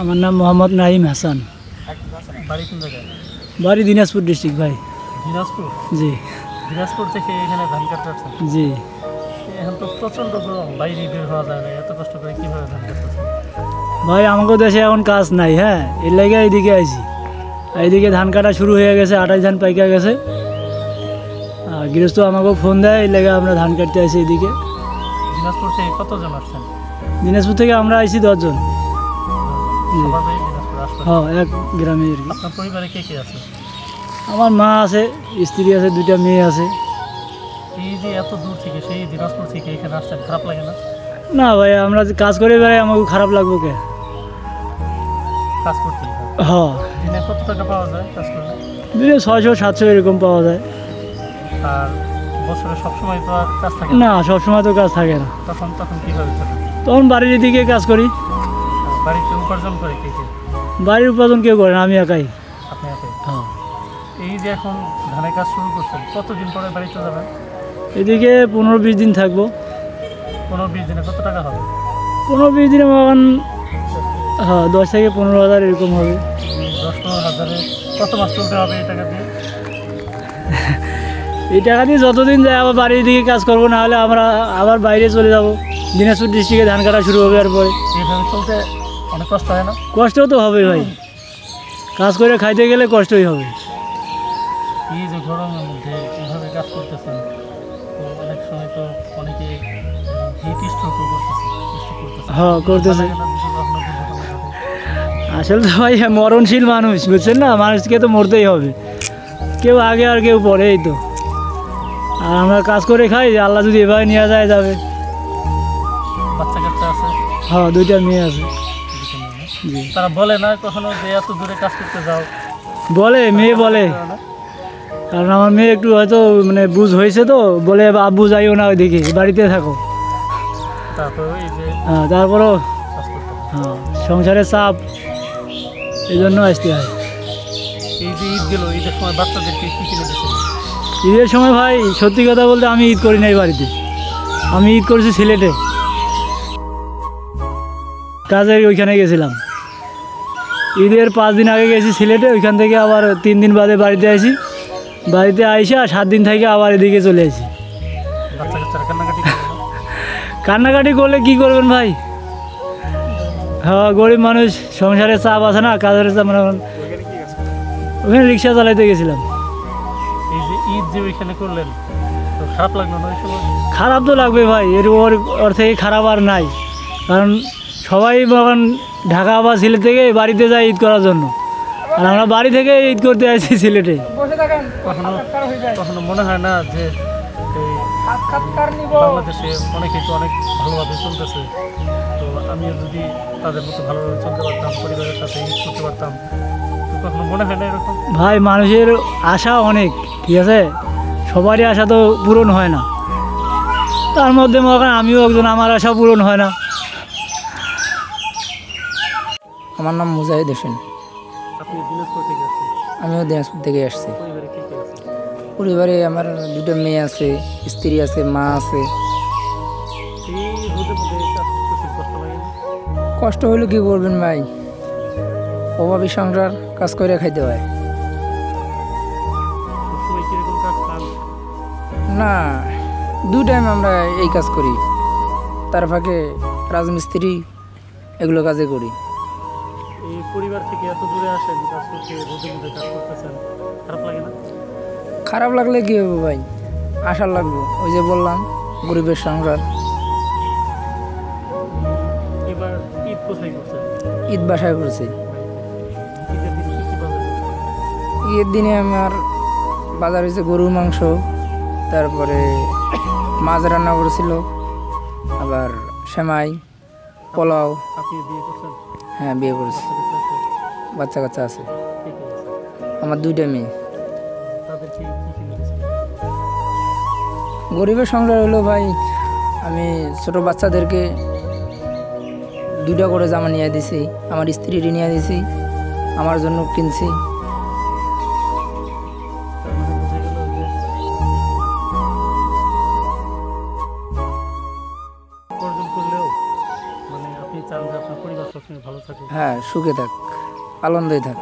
আমার নাম মোহাম্মদ নাইম হাসান। বাড়ি কোন জায়গায়? বাড়ি দিনাজপুর ডিস্ট্রিক্ট ভাই। দিনাজপুর? জি। দিনাজপুর থেকে এখানে ধান কাটতে আসছেন? জি। এখন তো প্রচণ্ড গরম, বাইরে বের হওয়া যায় না, এত কষ্ট করে কীভাবে ধান কাটতেছেন? ভাই আমাকে দেশে এখন কাজ নাই, হ্যাঁ, এর লাগে এইদিকে আইছি। এইদিকে ধান কাটা শুরু হয়ে গেছে, 28 ধান পাইকা গেছে। গৃহস্থ আমাকে ফোন দেয়, এই লেগে আমরা ধান কাটতে আসি এইদিকে। দিনাজপুর থেকে কতজন আসছেন? দিনাজপুর থেকে আমরা আইছি 10 জন। হ্যাঁ, এক গ্রামে আর কি। আপনার পরিবারে কে কে আছে? আমার মা আছে, স্ত্রী আছে, 2টা মেয়ে আছে। এই যে এত দূর থেকে, সেই দিনাজপুর থেকে এখানে আসছেন, খারাপ লাগে না? না ভাই, আমরা যে কাজ করে বেড়াই, আমাকে খারাপ লাগবো কে? কাজ করতে হ্যাঁ। দিনে কত টাকা পাওয়া যায় কাজ করলে? দিনে 600-700 এরকম পাওয়া যায়। আর বছরে সবসময় তো আর কাজ থাকে না, সবসময় তো কাজ থাকে না। তখন কীভাবে চলে? তখন বাড়ির দিকে কাজ করি। বাড়িতে উপার্জন করে কে কে? বাড়ির উপার্জন কেউ করে না, আমি একাই। আপনি একাই? হ্যাঁ। এই যে এখন ধানের কাজ শুরু করছেন, কতদিন পরে বাড়িতে যাবেন? এদিকে 15-20 দিন থাকবো। 15-20 দিনে কত টাকা হবে? 15-20 দিনে মতন, হ্যাঁ, 10 থেকে 15 হাজার এরকম হবে। 10-15 হাজারে কত মাস চলতে হবে এই টাকা দিয়ে? এই টাকা দিয়ে যতদিন যায় আবার বাড়ির দিকে কাজ করবো, না হলে আমরা আবার বাইরে চলে যাব। দিনাজপুর ডিস্ট্রিক্টে ধান কাটা শুরু হবে। আর পরে এইভাবে চলতে অনেক কষ্ট হয় না? কষ্ট তো হবে ভাই, কাজ করে খাইতে গেলে কষ্টই হবে। এই যে গরমের মধ্যে এইভাবে কাজ করতেছেন, তো অনেক সময় তো অনেকে হিট স্ট্রোকও করতেছে। হ্যাঁ, করতেছে। আসলে তো ভাই মরণশীল মানুষ, বুঝছেন না, মানুষকে তো মরতেই হবে, কেউ আগে আর কেউ পরে, এই তো। আর আমরা কাজ করে খাই, আল্লাহ যদি এভাবে নিয়ে যায় যাবে। বাচ্চা কাচ্চা আছে? হ্যাঁ, 2টা মেয়ে আছে। জি। তারা বলে না কখনো যে এত দূরে কাজ করতে যাও? বলে, মেয়ে বলে, কারণ আমার মেয়ে একটু হয়তো মানে বুঝ হয়েছে, তো বলে আব্বু যাইও না ওইদিকে, বাড়িতে থাকো। হ্যাঁ, তারপরও হ্যাঁ, সংসারের চাপ, এই জন্য আসতে হয়। এই যে ঈদ গেল, ঈদের সময় বাচ্চাদেরকে কী কিনে দিচ্ছেন? ঈদের সময় ভাই সত্যি কথা বলতে আমি ঈদ করি নাই বাড়িতে, আমি ঈদ করেছি সিলেটে, কাজে ওইখানে গেছিলাম। ঈদের 5 দিন আগে গেছি সিলেটে, ওইখান থেকে আবার 3 দিন বাদে বাড়িতে আসি। বাড়িতে আইসা 7 দিন থেকে আবার এদিকে চলে আসি। কান্নাকাটি করলে কি করবেন ভাই? হ্যাঁ, গরিব মানুষ, সংসারের চাপ আছে না, কাজের চাপ। মানে ওখানে রিক্সা চালাইতে গেছিলাম। এই যে ঈদ যে ওইখানে করলেন, তো খারাপ লাগলো না ওই সময়? খারাপ তো লাগবে ভাই, ওর থেকে খারাপ আর নাই। কারণ সবাই এখন ঢাকা বা সিলেট থেকে বাড়িতে যায় ঈদ করার জন্য, আর আমরা বাড়ি থেকে ঈদ করতে আসছি সিলেটে। কখনো মনে হয় না যে বাংলাদেশে অনেকেই তো অনেক ভালোভাবে চলতেছে, তো আমিও যদি তাদের মতো ভালোভাবে চলতে পারতাম, পরিবারের সাথে ঈদ করতে পারতাম, তো কখনো মনে হয় না এরকম? ভাই মানুষের আশা অনেক, ঠিক আছে, সবারই আশা তো পূরণ হয় না, তার মধ্যে আমিও একজন, আমার আশা পূরণ হয় না। আমার নাম মুজাহিদ হোসেন। আপনি দিনাজপুর থেকে আসছেন? আমিও দিনাজপুর থেকে আসছি। পরিবারে কে কে আছে? পরিবারে আমার 2টা মেয়ে আছে, স্ত্রী আছে, মা আছে। কষ্ট হলে কি করবেন ভাই, অভাবী সংসার, কাজ করে খাইতে হয়। না, 2 টাইম আমরা এই কাজ করি, তার ফাঁকে রাজমিস্ত্রি এগুলো কাজে করি। এই পরিবার থেকে এত দূরে আসেন, কাজ করতে, রোদের মধ্যে কাজ করতেছেন, খারাপ লাগে না? খারাপ লাগলে কি হবে ভাই, আশা লাগবে। ওই যে বললাম, গরিবের সংসার। এবার ঈদ কোথায় করছেন? ঈদ বাসায় করছি। ঈদের দিন কি বাজার করছেন? ঈদের দিনে আমার বাজার হয়েছে গরুর মাংস, তারপরে মাছ রান্না করেছিল, আবার সেমাই, পোলাও। আপনি বিয়ে করছেন? হ্যাঁ, বিয়ে করেছি, বাচ্চা কাচ্চা আছে। আমার 2টা মেয়ে। গরিবের সংসার হলো ভাই, আমি ছোট বাচ্চাদেরকে 2টা করে জামা নিয়ে দিছি, আমার স্ত্রীর নিয়ে দিছি, আমার জন্য কিনছি। উপার্জন করলেও মানে আপনি চান যে আপনার পরিবার সবসময় ভালো থাকে? হ্যাঁ সুখে থাক, আনন্দে থাক।